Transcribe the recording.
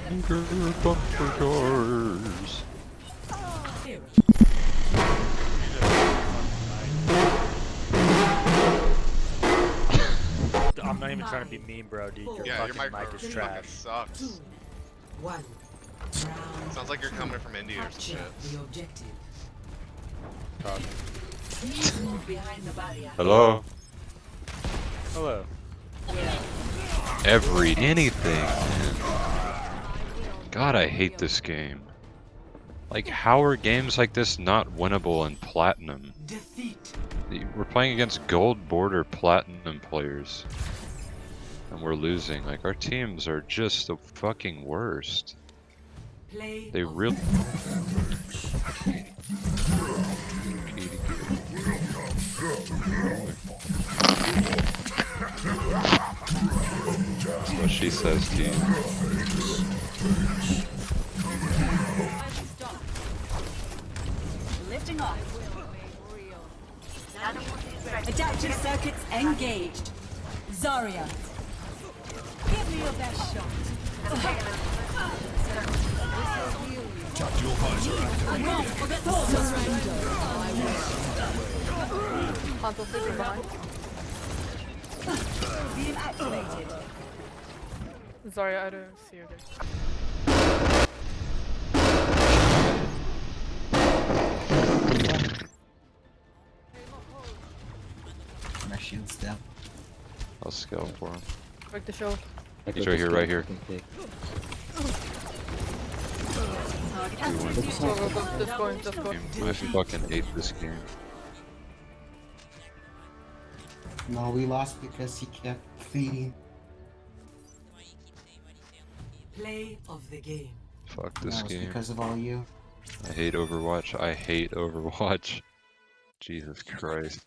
Bunker doors. I'm not even trying to be mean, bro, dude. Your fucking mic is trash. Sucks. 1. Sounds like you're coming from India or some shit. The objective. Hello? Hello. Anything, man. God, I hate this game. Like, how are games like this not winnable in Platinum? Defeat. We're playing against gold border Platinum players. And we're losing. Like, our teams are just the fucking worst. Play They of really... That's what she says to you. Lifting off. Adaptive circuits engaged. Zarya. Give me your best shot. Tactical visor activated. Console sleeper behind. Beam activated. Sorry, I don't see her there. My shield's down. I'll scale for him. Break the shield. He's right here, right here. Go, just going, just going. I fucking hate this game. No, we lost because he kept feeding. play of the game. Fuck this That was game. because of all you. I hate Overwatch. I hate Overwatch. Jesus Christ.